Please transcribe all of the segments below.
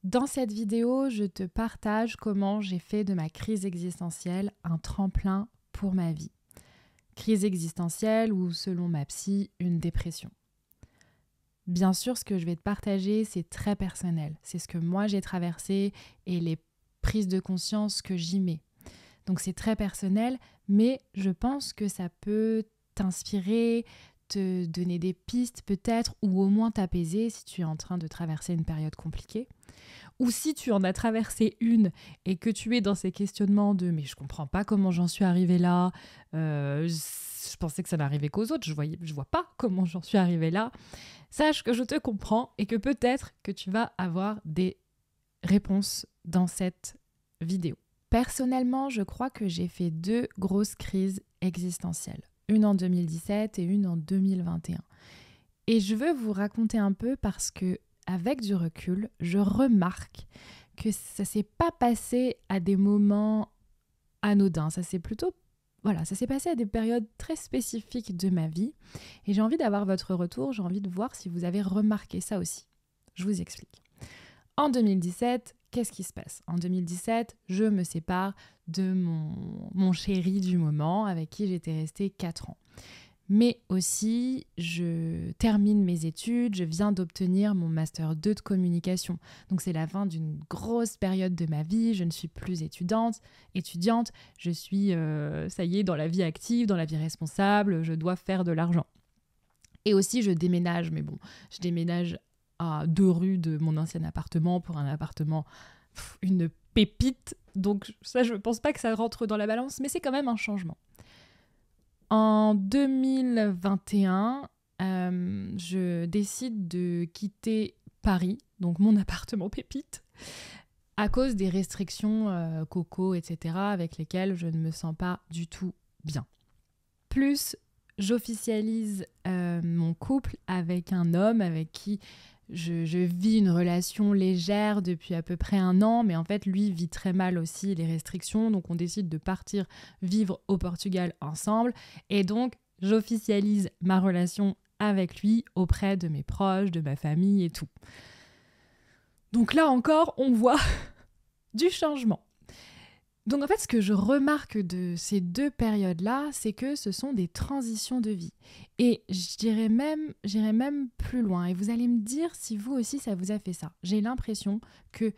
Dans cette vidéo, je te partage comment j'ai fait de ma crise existentielle un tremplin pour ma vie. Crise existentielle ou, selon ma psy, une dépression. Bien sûr, ce que je vais te partager, c'est très personnel. C'est ce que moi j'ai traversé et les prises de conscience que j'y mets. Donc c'est très personnel, mais je pense que ça peut t'inspirer, te donner des pistes peut-être, ou au moins t'apaiser si tu es en train de traverser une période compliquée. Ou si tu en as traversé une et que tu es dans ces questionnements de « mais je comprends pas comment j'en suis arrivée là, je pensais que ça n'arrivait qu'aux autres, je vois pas comment j'en suis arrivée là », sache que je te comprends et que peut-être que tu vas avoir des réponses dans cette vidéo. Personnellement, je crois que j'ai fait 2 grosses crises existentielles. Une en 2017 et une en 2021. Et je veux vous raconter un peu parce que, avec du recul, je remarque que ça s'est pas passé à des moments anodins. Ça s'est passé à des périodes très spécifiques de ma vie. Et j'ai envie d'avoir votre retour, j'ai envie de voir si vous avez remarqué ça aussi. Je vous explique. En 2017, qu'est-ce qui se passe ? En 2017, je me sépare de mon chéri du moment avec qui j'étais restée 4 ans. Mais aussi, je termine mes études, je viens d'obtenir mon Master 2 de communication. Donc c'est la fin d'une grosse période de ma vie, je ne suis plus étudiante, je suis, ça y est, dans la vie active, dans la vie responsable, je dois faire de l'argent. Et aussi, je déménage, mais bon, je déménage à 2 rues de mon ancien appartement pour un appartement, une pépite. Donc ça, je ne pense pas que ça rentre dans la balance, mais c'est quand même un changement. En 2021, je décide de quitter Paris, donc mon appartement pépite, à cause des restrictions coco, etc., avec lesquelles je ne me sens pas du tout bien. Plus, j'officialise mon couple avec un homme avec qui je vis une relation légère depuis à peu près 1 an, mais en fait, lui vit très mal aussi les restrictions, donc on décide de partir vivre au Portugal ensemble, et donc j'officialise ma relation avec lui auprès de mes proches, de ma famille et tout. Donc là encore, on voit du changement. Donc en fait, ce que je remarque de ces 2 périodes-là, c'est que ce sont des transitions de vie. Et j'irai même plus loin. Et vous allez me dire si vous aussi, ça vous a fait ça. J'ai l'impression que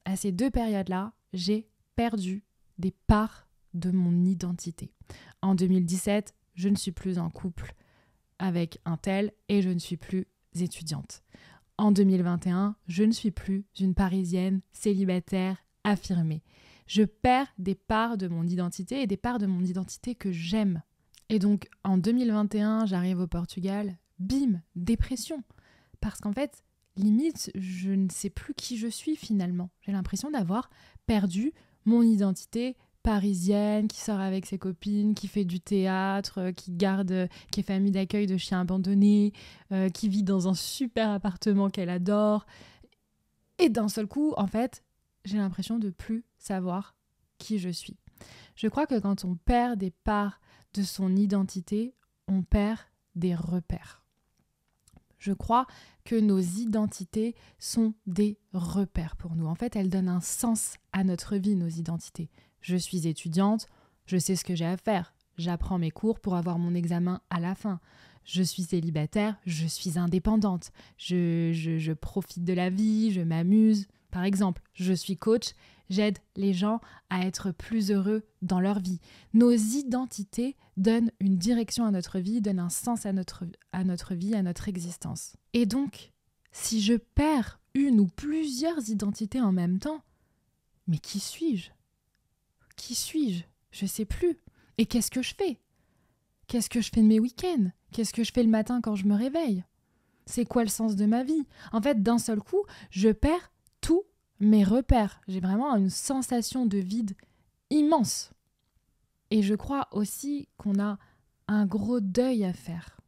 à ces 2 périodes-là, j'ai perdu des parts de mon identité. En 2017, je ne suis plus en couple avec un tel et je ne suis plus étudiante. En 2021, je ne suis plus une Parisienne célibataire affirmée. Je perds des parts de mon identité et des parts de mon identité que j'aime. Et donc, en 2021, j'arrive au Portugal, bim, dépression. Parce qu'en fait, limite, je ne sais plus qui je suis finalement. J'ai l'impression d'avoir perdu mon identité parisienne, qui sort avec ses copines, qui fait du théâtre, qui est famille d'accueil de chiens abandonnés, qui vit dans un super appartement qu'elle adore. Et d'un seul coup, en fait, j'ai l'impression de plus savoir qui je suis. Je crois que quand on perd des parts de son identité, on perd des repères. Je crois que nos identités sont des repères pour nous. En fait, elles donnent un sens à notre vie, nos identités. Je suis étudiante, je sais ce que j'ai à faire. J'apprends mes cours pour avoir mon examen à la fin. Je suis célibataire, je suis indépendante. Je profite de la vie, je m'amuse. Par exemple, je suis coach, j'aide les gens à être plus heureux dans leur vie. Nos identités donnent une direction à notre vie, donnent un sens à notre vie, à notre existence. Et donc, si je perds une ou plusieurs identités en même temps, mais qui suis-je ? Qui suis-je ? Je ne sais plus. Et qu'est-ce que je fais ? Qu'est-ce que je fais de mes week-ends ? Qu'est-ce que je fais le matin quand je me réveille ? C'est quoi le sens de ma vie ? En fait, d'un seul coup, je perds tous mes repères. J'ai vraiment une sensation de vide immense. Et je crois aussi qu'on a un gros deuil à faire.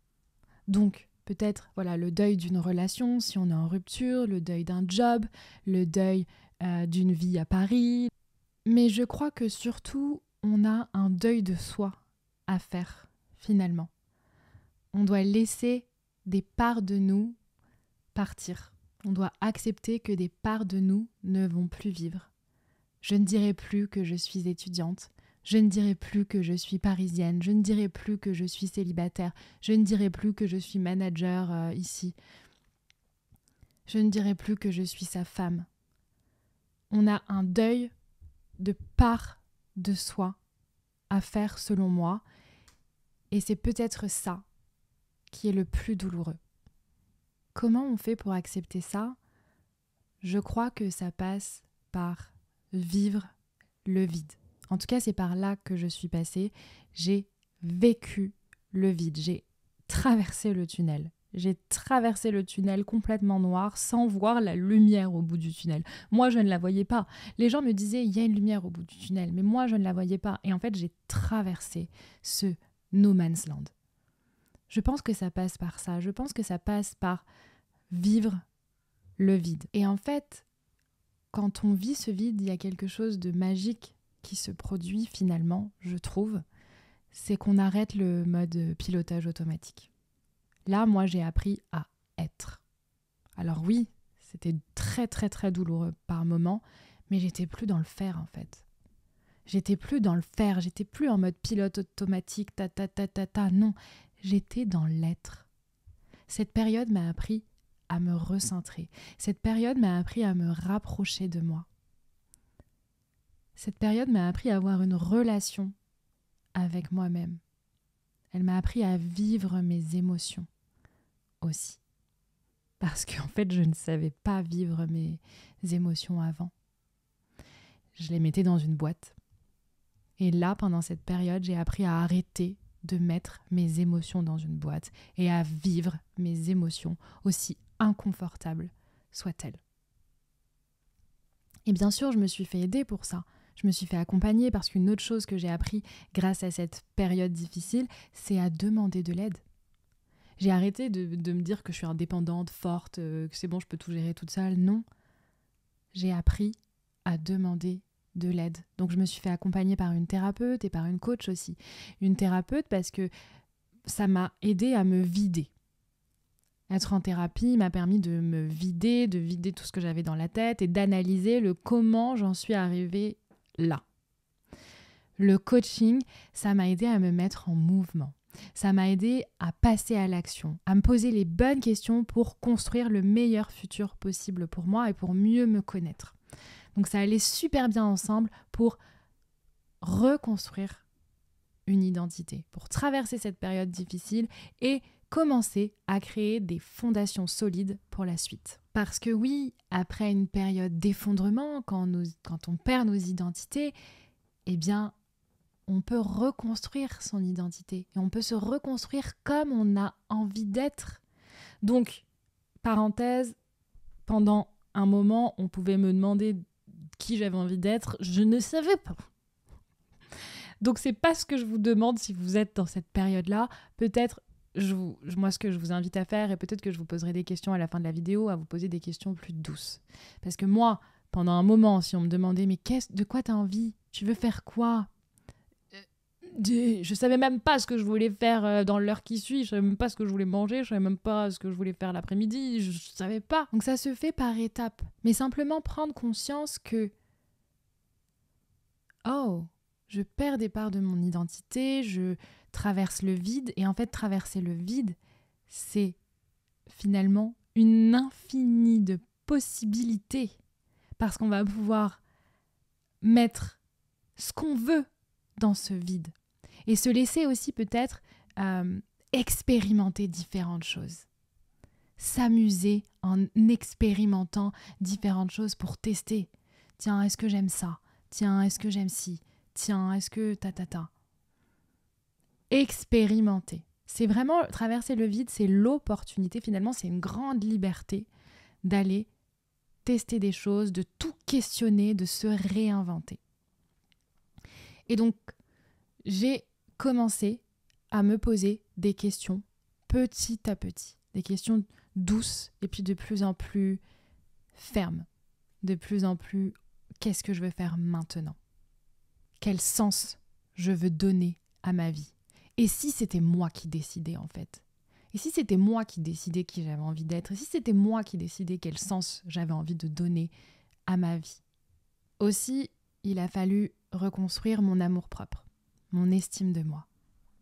Donc, peut-être le deuil d'une relation, si on est en rupture, le deuil d'un job, le deuil d'une vie à Paris. Mais je crois que surtout, on a un deuil de soi à faire, finalement. On doit laisser des parts de nous partir. On doit accepter que des parts de nous ne vont plus vivre. Je ne dirai plus que je suis étudiante. Je ne dirai plus que je suis parisienne. Je ne dirai plus que je suis célibataire. Je ne dirai plus que je suis manager ici. Je ne dirai plus que je suis sa femme. On a un deuil de part de soi à faire selon moi. Et c'est peut-être ça qui est le plus douloureux. Comment on fait pour accepter ça ? Je crois que ça passe par vivre le vide. En tout cas, c'est par là que je suis passée. J'ai vécu le vide. J'ai traversé le tunnel. J'ai traversé le tunnel complètement noir sans voir la lumière au bout du tunnel. Moi, je ne la voyais pas. Les gens me disaient, il y a une lumière au bout du tunnel, mais moi, je ne la voyais pas. Et en fait, j'ai traversé ce no man's land. Je pense que ça passe par ça. Je pense que ça passe par vivre le vide. Et en fait, quand on vit ce vide, il y a quelque chose de magique qui se produit finalement, je trouve. C'est qu'on arrête le mode pilotage automatique. Là, moi, j'ai appris à être. Alors oui, c'était très très très douloureux par moments, mais j'étais plus dans le faire en fait. J'étais plus dans le faire, j'étais plus en mode pilote automatique, non, j'étais dans l'être. Cette période m'a appris à me recentrer. Cette période m'a appris à me rapprocher de moi. Cette période m'a appris à avoir une relation avec moi-même. Elle m'a appris à vivre mes émotions aussi. Parce qu'en fait, je ne savais pas vivre mes émotions avant. Je les mettais dans une boîte. Et là, pendant cette période, j'ai appris à arrêter de mettre mes émotions dans une boîte et à vivre mes émotions aussi inconfortables soient-elles. Et bien sûr, je me suis fait aider pour ça. Je me suis fait accompagner parce qu'une autre chose que j'ai appris grâce à cette période difficile, c'est à demander de l'aide. J'ai arrêté de me dire que je suis indépendante, forte, que c'est bon, je peux tout gérer toute seule. Non, j'ai appris à demander de l'aide. Donc je me suis fait accompagner par une thérapeute et par une coach aussi. Une thérapeute parce que ça m'a aidée à me vider. Être en thérapie m'a permis de me vider, de vider tout ce que j'avais dans la tête et d'analyser le comment j'en suis arrivée là. Le coaching, ça m'a aidé à me mettre en mouvement. Ça m'a aidé à passer à l'action, à me poser les bonnes questions pour construire le meilleur futur possible pour moi et pour mieux me connaître. Donc ça allait super bien ensemble pour reconstruire une identité, pour traverser cette période difficile et commencer à créer des fondations solides pour la suite. Parce que oui, après une période d'effondrement, quand on perd nos identités, eh bien, on peut reconstruire son identité et on peut se reconstruire comme on a envie d'être. Donc, parenthèse, pendant un moment, on pouvait me demander qui j'avais envie d'être, je ne savais pas. Donc, c'est pas ce que je vous demande si vous êtes dans cette période-là. Peut-être, moi, ce que je vous invite à faire, et peut-être que je vous poserai des questions à la fin de la vidéo, à vous poser des questions plus douces. Parce que moi, pendant un moment, si on me demandait « Mais de quoi t'as envie ? Tu veux faire quoi ?» Je savais même pas ce que je voulais faire dans l'heure qui suit, je savais même pas ce que je voulais manger, je savais même pas ce que je voulais faire l'après-midi, je savais pas. Donc ça se fait par étapes, mais simplement prendre conscience que oh, je perds des parts de mon identité, je traverse le vide, et en fait traverser le vide, c'est finalement une infinie de possibilités, parce qu'on va pouvoir mettre ce qu'on veut dans ce vide. Et se laisser aussi peut-être expérimenter différentes choses. S'amuser en expérimentant différentes choses pour tester. Tiens, est-ce que j'aime ça ? Tiens, est-ce que j'aime ci ? Tiens, est-ce que Expérimenter. C'est vraiment traverser le vide, c'est l'opportunité. Finalement, c'est une grande liberté d'aller tester des choses, de tout questionner, de se réinventer. Et donc, j'ai commencé à me poser des questions petit à petit, des questions douces et puis de plus en plus fermes, de plus en plus qu'est-ce que je veux faire maintenant ? Quel sens je veux donner à ma vie ? Et si c'était moi qui décidais en fait ? Et si c'était moi qui décidais qui j'avais envie d'être? Et si c'était moi qui décidais quel sens j'avais envie de donner à ma vie? Aussi, il a fallu reconstruire mon amour-propre, mon estime de moi,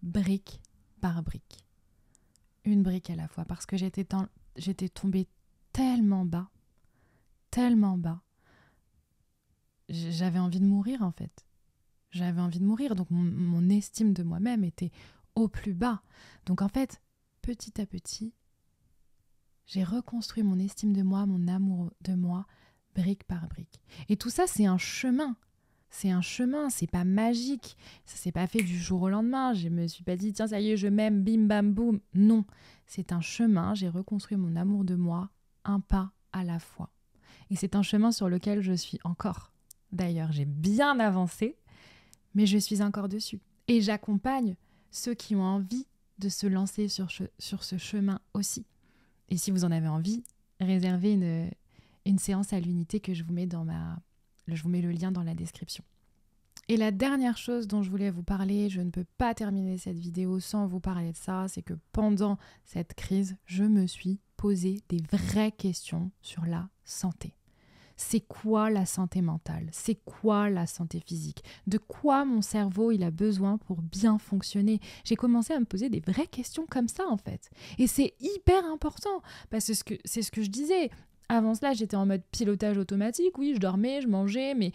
brique par brique. Une brique à la fois, parce que j'étais tombée tellement bas, j'avais envie de mourir en fait. J'avais envie de mourir, donc mon estime de moi-même était au plus bas. Donc en fait, petit à petit, j'ai reconstruit mon estime de moi, mon amour de moi, brique par brique. Et tout ça, c'est un chemin. C'est un chemin, c'est pas magique. Ça s'est pas fait du jour au lendemain. Je me suis pas dit, tiens, ça y est, je m'aime, bim, bam, boum. Non, c'est un chemin. J'ai reconstruit mon amour de moi, un pas à la fois. Et c'est un chemin sur lequel je suis encore. D'ailleurs, j'ai bien avancé, mais je suis encore dessus. Et j'accompagne ceux qui ont envie de se lancer sur ce chemin aussi. Et si vous en avez envie, réservez une séance à l'unité que je vous mets je vous mets le lien dans la description. Et la dernière chose dont je voulais vous parler, je ne peux pas terminer cette vidéo sans vous parler de ça, c'est que pendant cette crise, je me suis posé des vraies questions sur la santé. C'est quoi la santé mentale? C'est quoi la santé physique? De quoi mon cerveau il a besoin pour bien fonctionner? J'ai commencé à me poser des vraies questions comme ça en fait. Et c'est hyper important parce que c'est ce que je disais. Avant cela, j'étais en mode pilotage automatique. Oui, je dormais, je mangeais, mais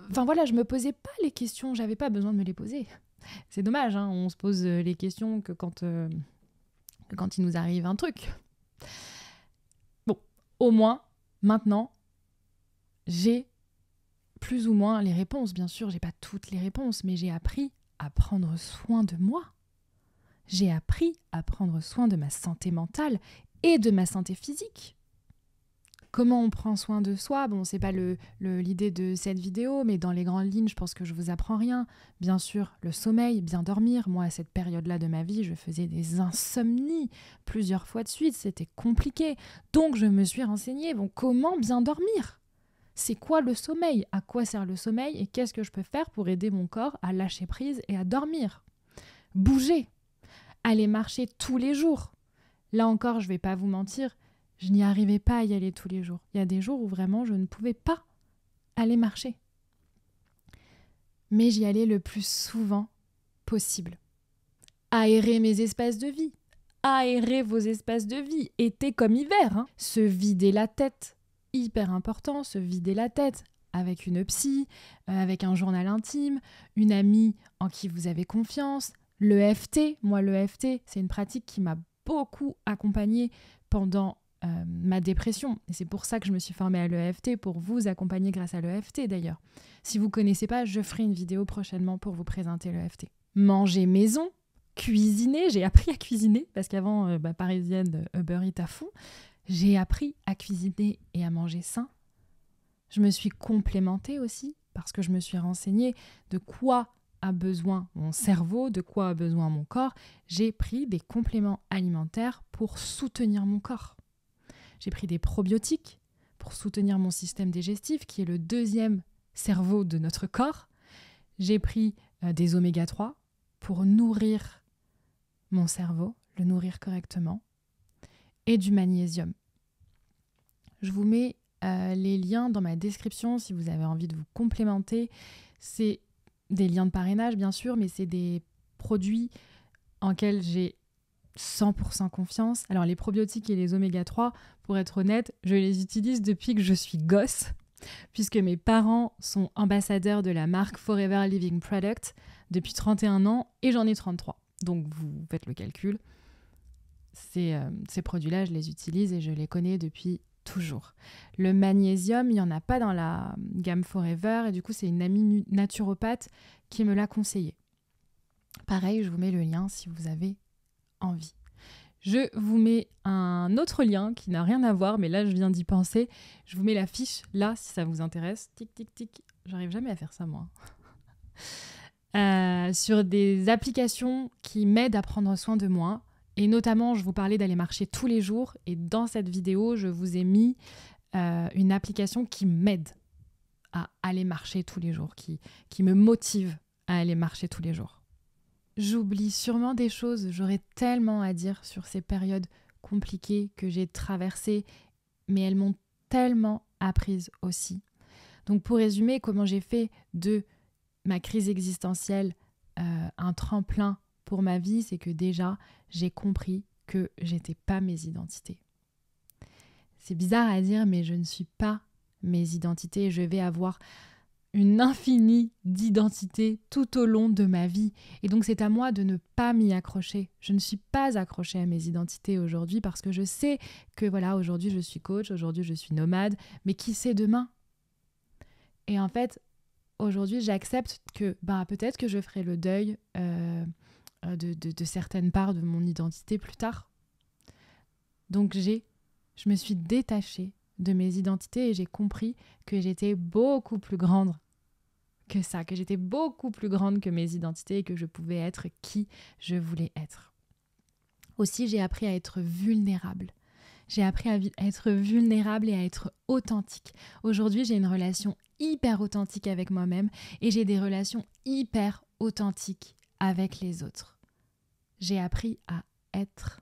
enfin voilà, je me posais pas les questions. J'avais pas besoin de me les poser. C'est dommage, hein, on se pose les questions que quand il nous arrive un truc. Bon, au moins maintenant. J'ai plus ou moins les réponses, bien sûr, j'ai pas toutes les réponses, mais j'ai appris à prendre soin de moi. J'ai appris à prendre soin de ma santé mentale et de ma santé physique. Comment on prend soin de soi? Bon, c'est pas l'idée de cette vidéo, mais dans les grandes lignes, je pense que je vous apprends rien. Bien sûr, le sommeil, bien dormir. Moi, à cette période-là de ma vie, je faisais des insomnies plusieurs fois de suite, c'était compliqué. Donc, je me suis renseignée. Bon, comment bien dormir? C'est quoi le sommeil? À quoi sert le sommeil? Et qu'est-ce que je peux faire pour aider mon corps à lâcher prise et à dormir? Bouger, aller marcher tous les jours. Là encore, je vais pas vous mentir, je n'y arrivais pas à y aller tous les jours. Il y a des jours où vraiment je ne pouvais pas aller marcher. Mais j'y allais le plus souvent possible. Aérer mes espaces de vie. Aérer vos espaces de vie, été comme hiver. Hein. Se vider la tête. Hyper important, se vider la tête avec une psy, avec un journal intime, une amie en qui vous avez confiance, l'EFT. Moi, l'EFT, c'est une pratique qui m'a beaucoup accompagnée pendant ma dépression. Et c'est pour ça que je me suis formée à l'EFT, pour vous accompagner grâce à l'EFT d'ailleurs. Si vous ne connaissez pas, je ferai une vidéo prochainement pour vous présenter l'EFT. Manger maison, cuisiner, j'ai appris à cuisiner, parce qu'avant, parisienne, Uber Eats à fond, j'ai appris à cuisiner et à manger sain. Je me suis complémentée aussi parce que je me suis renseignée de quoi a besoin mon cerveau, de quoi a besoin mon corps. J'ai pris des compléments alimentaires pour soutenir mon corps. J'ai pris des probiotiques pour soutenir mon système digestif qui est le deuxième cerveau de notre corps. J'ai pris des oméga 3 pour nourrir mon cerveau, le nourrir correctement. Et du magnésium. Je vous mets les liens dans ma description si vous avez envie de vous complémenter. C'est des liens de parrainage, bien sûr, mais c'est des produits en lesquels j'ai 100% confiance. Alors, les probiotiques et les oméga 3, pour être honnête, je les utilise depuis que je suis gosse, puisque mes parents sont ambassadeurs de la marque Forever Living Product depuis 31 ans et j'en ai 33. Donc, vous faites le calcul. Ces produits-là, je les utilise et je les connais depuis toujours. Le magnésium, il n'y en a pas dans la gamme Forever et du coup, c'est une amie naturopathe qui me l'a conseillé. Pareil, je vous mets le lien si vous avez envie. Je vous mets un autre lien qui n'a rien à voir, mais là, je viens d'y penser. Je vous mets la fiche là si ça vous intéresse. Tic, tic, tic. J'arrive jamais à faire ça, moi. Sur des applications qui m'aident à prendre soin de moi. Et notamment, je vous parlais d'aller marcher tous les jours. Et dans cette vidéo, je vous ai mis une application qui m'aide à aller marcher tous les jours, qui me motive à aller marcher tous les jours. J'oublie sûrement des choses, j'aurais tellement à dire sur ces périodes compliquées que j'ai traversées, mais elles m'ont tellement apprise aussi. Donc pour résumer, comment j'ai fait de ma crise existentielle un tremplin pour ma vie, c'est que déjà, j'ai compris que j'étais pas mes identités. C'est bizarre à dire, mais je ne suis pas mes identités. Je vais avoir une infinie d'identités tout au long de ma vie. Et donc c'est à moi de ne pas m'y accrocher. Je ne suis pas accrochée à mes identités aujourd'hui parce que je sais que voilà, aujourd'hui je suis coach, aujourd'hui je suis nomade, mais qui sait demain ? Et en fait, aujourd'hui j'accepte que peut-être que je ferai le deuil de certaines parts de mon identité plus tard. Donc je me suis détachée de mes identités et j'ai compris que j'étais beaucoup plus grande que ça, que j'étais beaucoup plus grande que mes identités et que je pouvais être qui je voulais être. Aussi, j'ai appris à être vulnérable. J'ai appris à être vulnérable et à être authentique. Aujourd'hui, j'ai une relation hyper authentique avec moi-même et j'ai des relations hyper authentiques avec les autres. J'ai appris à être.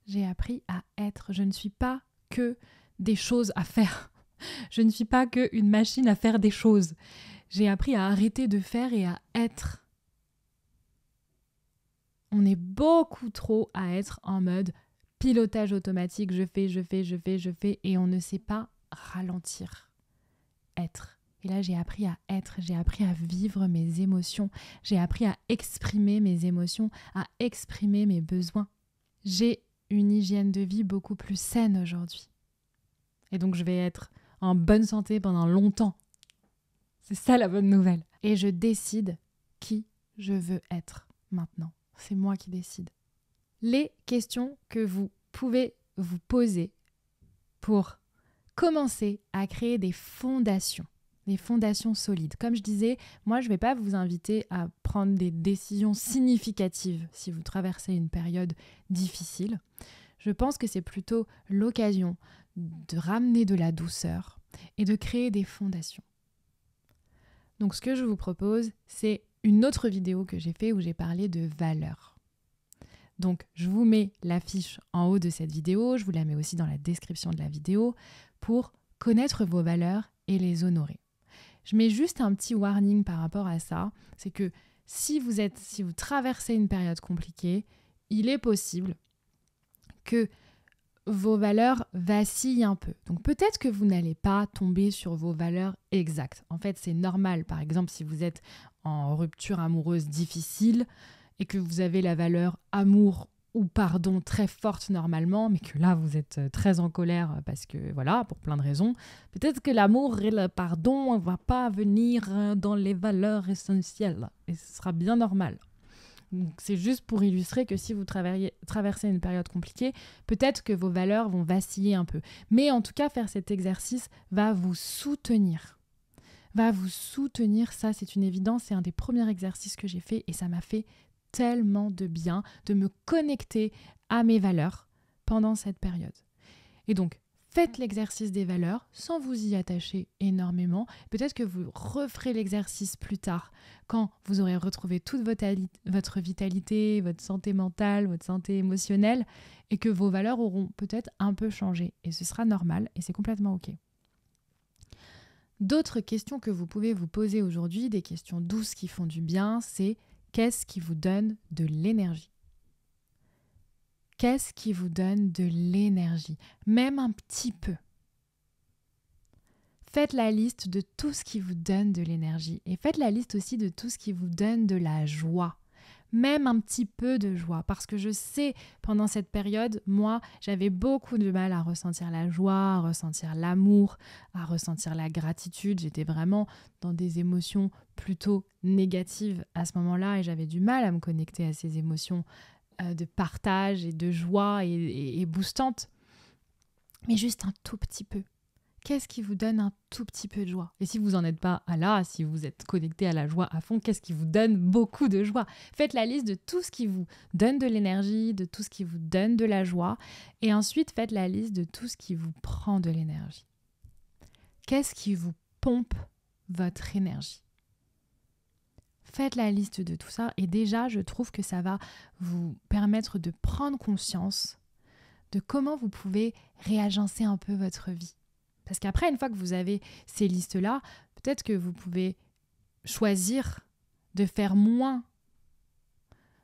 J'ai appris à être. Je ne suis pas que des choses à faire. Je ne suis pas qu'une machine à faire des choses. J'ai appris à arrêter de faire et à être. On est beaucoup trop à être en mode pilotage automatique, je fais, et on ne sait pas ralentir. Être. Et là, j'ai appris à être, j'ai appris à vivre mes émotions, j'ai appris à exprimer mes émotions, à exprimer mes besoins. J'ai une hygiène de vie beaucoup plus saine aujourd'hui. Et donc, je vais être en bonne santé pendant longtemps. C'est ça la bonne nouvelle. Et je décide qui je veux être maintenant. C'est moi qui décide. Les questions que vous pouvez vous poser pour commencer à créer des fondations solides. Comme je disais, moi je ne vais pas vous inviter à prendre des décisions significatives si vous traversez une période difficile. Je pense que c'est plutôt l'occasion de ramener de la douceur et de créer des fondations. Donc ce que je vous propose, c'est une autre vidéo que j'ai fait où j'ai parlé de valeurs. Donc je vous mets l'affiche en haut de cette vidéo, je vous la mets aussi dans la description de la vidéo pour connaître vos valeurs et les honorer. Je mets juste un petit warning par rapport à ça, c'est que si vous traversez une période compliquée, il est possible que vos valeurs vacillent un peu. Donc peut-être que vous n'allez pas tomber sur vos valeurs exactes. En fait, c'est normal. Par exemple, si vous êtes en rupture amoureuse difficile et que vous avez la valeur amour ou pardon très forte normalement, mais que là, vous êtes très en colère parce que, voilà, pour plein de raisons, peut-être que l'amour et le pardon ne vont pas venir dans les valeurs essentielles. Et ce sera bien normal. Donc, c'est juste pour illustrer que si vous traversez une période compliquée, peut-être que vos valeurs vont vaciller un peu. Mais en tout cas, faire cet exercice va vous soutenir. Ça c'est une évidence, c'est un des premiers exercices que j'ai fait et ça m'a fait tellement de bien de me connecter à mes valeurs pendant cette période. Et donc, faites l'exercice des valeurs sans vous y attacher énormément. Peut-être que vous referez l'exercice plus tard quand vous aurez retrouvé toute votre vitalité, votre santé mentale, votre santé émotionnelle et que vos valeurs auront peut-être un peu changé. Et ce sera normal et c'est complètement OK. D'autres questions que vous pouvez vous poser aujourd'hui, des questions douces qui font du bien, c'est qu'est-ce qui vous donne de l'énergie ? Qu'est-ce qui vous donne de l'énergie ? Même un petit peu. Faites la liste de tout ce qui vous donne de l'énergie. Et faites la liste aussi de tout ce qui vous donne de la joie. Même un petit peu de joie. Parce que je sais, pendant cette période, moi, j'avais beaucoup de mal à ressentir la joie, à ressentir l'amour, à ressentir la gratitude. J'étais vraiment dans des émotions plutôt négatives à ce moment-là. Et j'avais du mal à me connecter à ces émotions de partage et de joie et boostante, mais juste un tout petit peu. Qu'est-ce qui vous donne un tout petit peu de joie ? Et si vous n'en êtes pas à là, si vous êtes connecté à la joie à fond, qu'est-ce qui vous donne beaucoup de joie ? Faites la liste de tout ce qui vous donne de l'énergie, de tout ce qui vous donne de la joie, et ensuite faites la liste de tout ce qui vous prend de l'énergie. Qu'est-ce qui vous pompe votre énergie ? Faites la liste de tout ça et déjà, je trouve que ça va vous permettre de prendre conscience de comment vous pouvez réagencer un peu votre vie. Parce qu'après, une fois que vous avez ces listes-là, peut-être que vous pouvez choisir de faire moins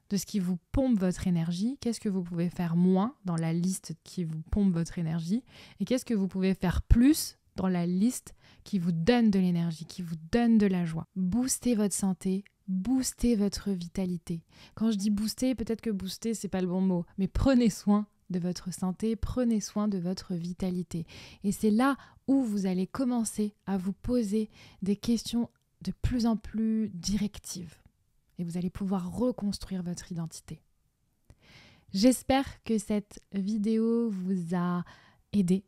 de ce qui vous pompe votre énergie. Qu'est-ce que vous pouvez faire moins dans la liste qui vous pompe votre énergie et qu'est-ce que vous pouvez faire plus dans la liste qui vous donne de l'énergie, qui vous donne de la joie. Boostez votre santé, boostez votre vitalité. Quand je dis booster, peut-être que booster, c'est pas le bon mot, mais prenez soin de votre santé, prenez soin de votre vitalité. Et c'est là où vous allez commencer à vous poser des questions de plus en plus directives. Et vous allez pouvoir reconstruire votre identité. J'espère que cette vidéo vous a aidé.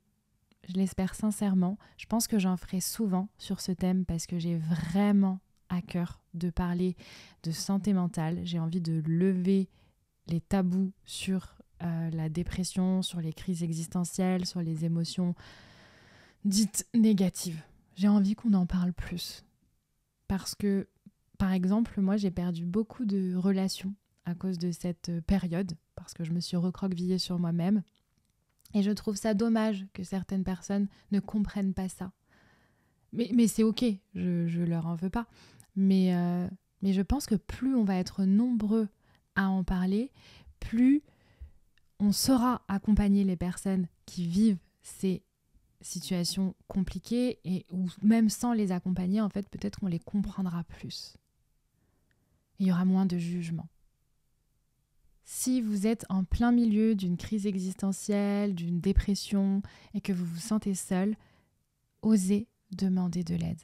Je l'espère sincèrement. Je pense que j'en ferai souvent sur ce thème parce que j'ai vraiment à cœur de parler de santé mentale. J'ai envie de lever les tabous sur la dépression, sur les crises existentielles, sur les émotions dites négatives. J'ai envie qu'on en parle plus. Parce que, par exemple, moi, j'ai perdu beaucoup de relations à cause de cette période, parce que je me suis recroquevillée sur moi-même. Et je trouve ça dommage que certaines personnes ne comprennent pas ça. Mais c'est ok, je leur en veux pas. Mais je pense que plus on va être nombreux à en parler, plus on saura accompagner les personnes qui vivent ces situations compliquées ou même sans les accompagner, en fait, peut-être qu'on les comprendra plus. Il y aura moins de jugement. Si vous êtes en plein milieu d'une crise existentielle, d'une dépression et que vous vous sentez seul, osez demander de l'aide.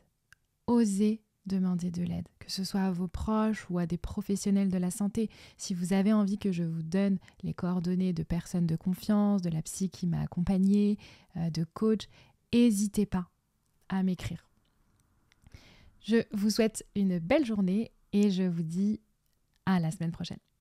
Osez demander de l'aide, que ce soit à vos proches ou à des professionnels de la santé. Si vous avez envie que je vous donne les coordonnées de personnes de confiance, de la psy qui m'a accompagnée, de coach, n'hésitez pas à m'écrire. Je vous souhaite une belle journée et je vous dis à la semaine prochaine.